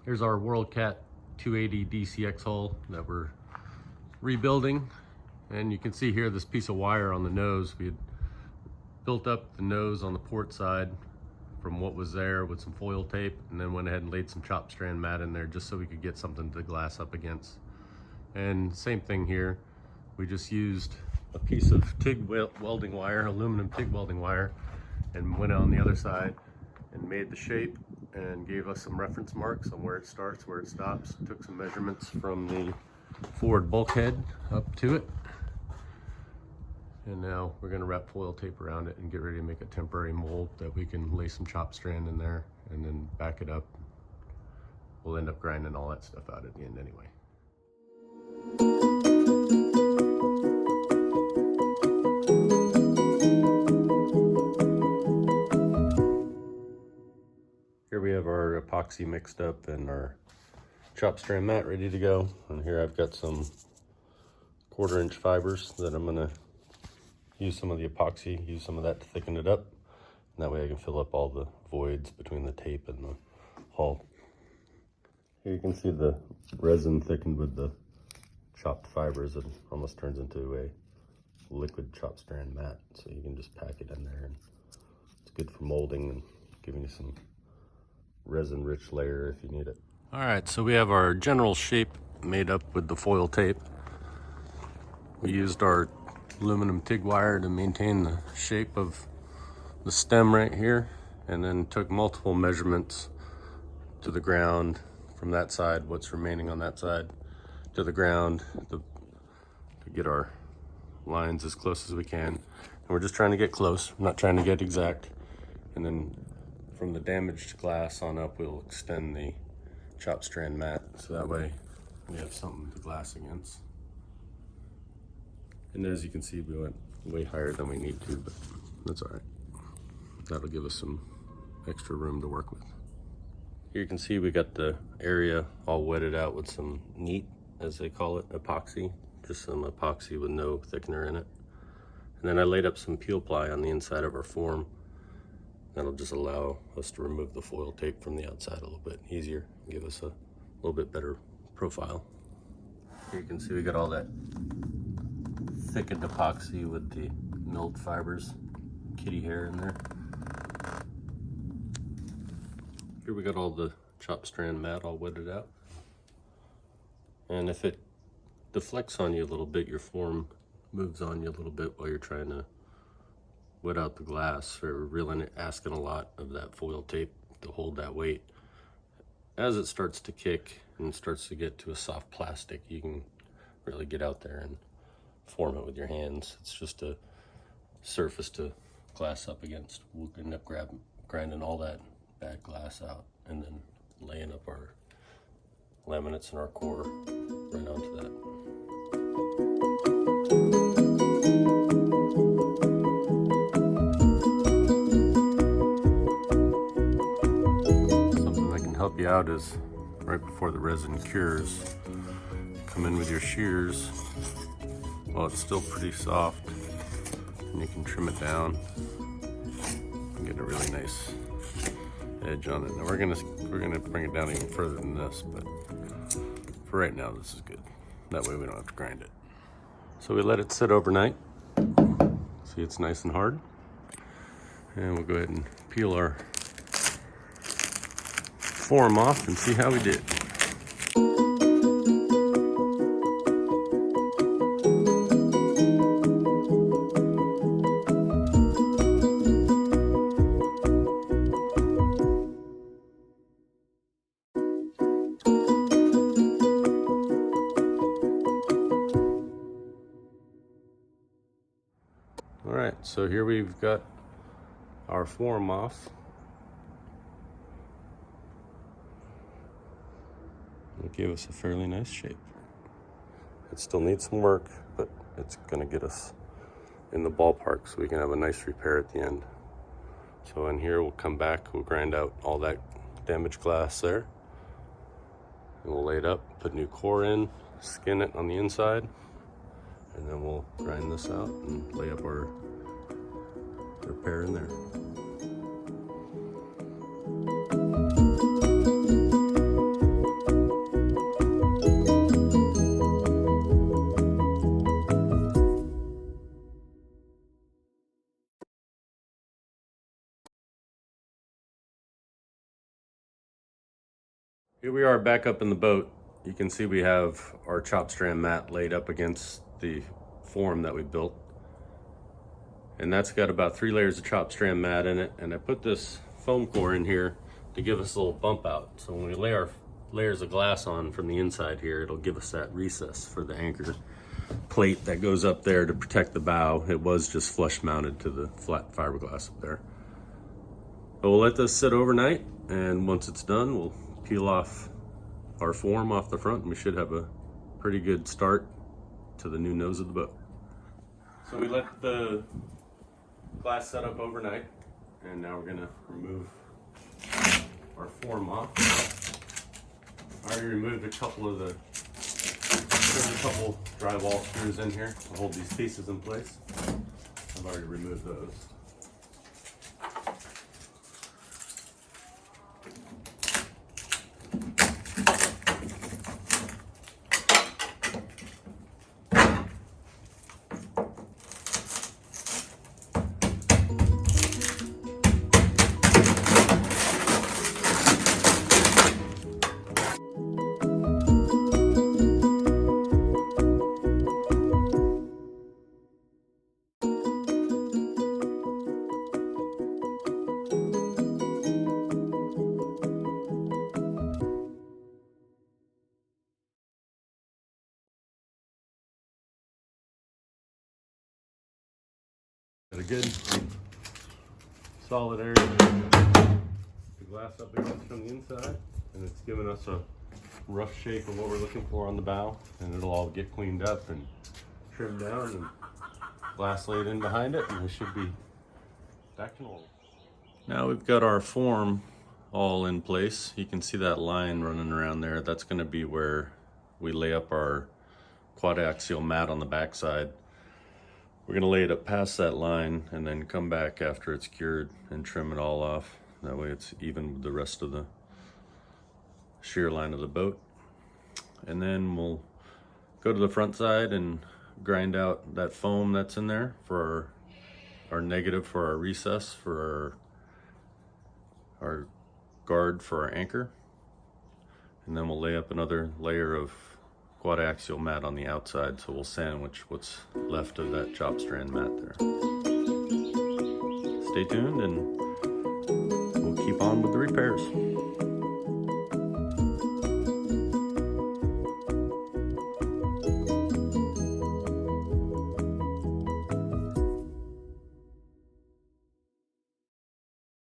Here's our Worldcat 280DC-X hull that we're rebuilding. And you can see here this piece of wire on the nose. We had built up the nose on the port side from what was there with some foil tape, and then went ahead and laid some chopped strand mat in there just so we could get something to glass up against. And same thing here. We just used a piece of TIG welding wire, aluminum TIG welding wire, and went on the other side and made the shape and gave us some reference marks on where it starts, where it stops. Took some measurements from the forward bulkhead up to it. And now we're going to wrap foil tape around it and get ready to make a temporary mold that we can lay some chopped strand in there and then back it up. We'll end up grinding all that stuff out at the end anyway. Here we have our epoxy mixed up and our chopped strand mat ready to go. And here I've got some 1/4 inch fibers that I'm gonna use some of the epoxy, use some of that to thicken it up. And that way I can fill up all the voids between the tape and the hull. Here you can see the resin thickened with the chopped fibers. It almost turns into a liquid chopped strand mat. So you can just pack it in there, and it's good for molding and giving you some resin rich layer if you need it. All right, so we have our general shape made up with the foil tape. We used our aluminum TIG wire to maintain the shape of the stem right here, and then took multiple measurements to the ground from that side, what's remaining on that side, to the ground to get our lines as close as we can. And we're just trying to get close, I'm not trying to get exact. And then from the damaged glass on up, we'll extend the chopped strand mat, so that way we have something to glass against. And as you can see, we went way higher than we need to, but that's all right. That'll give us some extra room to work with. Here you can see we got the area all wetted out with some neat, as they call it, epoxy. Just some epoxy with no thickener in it. And then I laid up some peel ply on the inside of our form. That'll just allow us to remove the foil tape from the outside a little bit easier, give us a little bit better profile. Here you can see we got all that thickened epoxy with the milled fibers, kitty hair in there. Here we got all the chopped strand mat all wetted out. And if it deflects on you a little bit, your form moves on you a little bit while you're trying to wet out the glass. We're really asking a lot of that foil tape to hold that weight. As it starts to kick and starts to get to a soft plastic, you can really get out there and form it with your hands. It's just a surface to glass up against. We'll end up grinding all that bad glass out and then laying up our laminates and our core right onto that. Something that can help you out is right before the resin cures, come in with your shears while it's still pretty soft, and you can trim it down and get a really nice edge on it. Now we're gonna bring it down even further than this, but for right now this is good. That way we don't have to grind it. So we let it sit overnight. See, it's nice and hard. And we'll go ahead and peel our form off and see how we did. All right, so here we've got our form off. It gave us a fairly nice shape. It still needs some work, but it's gonna get us in the ballpark so we can have a nice repair at the end. So in here, we'll come back, we'll grind out all that damaged glass there, and we'll lay it up, put new core in, skin it on the inside, and then we'll grind this out and lay up our repair in there. Here we are back up in the boat. You can see we have our chop strand mat laid up against the form that we built. And that's got about 3 layers of chop strand mat in it. And I put this foam core in here to give us a little bump out. So when we lay our layers of glass on from the inside here, it'll give us that recess for the anchor plate that goes up there to protect the bow. It was just flush mounted to the flat fiberglass up there. But we'll let this sit overnight, and once it's done, we'll peel off our form off the front, and we should have a pretty good start to the new nose of the boat. So we let the glass set up overnight, and now we're gonna remove our form off. I already removed a couple of there's a couple drywall screws in here to hold these pieces in place. I've already removed those. Got a good solid area. The glass up against from the inside, and it's giving us a rough shape of what we're looking for on the bow, and it'll all get cleaned up and trimmed down and glass laid in behind it, and we should be back to normal. Now we've got our form all in place. You can see that line running around there. That's going to be where we lay up our quad axial mat on the backside. We're going to lay it up past that line and then come back after it's cured and trim it all off. That way it's even with the rest of the shear line of the boat. And then we'll go to the front side and grind out that foam that's in there for our negative for our recess, for our guard for our anchor. And then we'll lay up another layer of quad axial mat on the outside, so we'll sandwich what's left of that chop strand mat there. Stay tuned and we'll keep on with the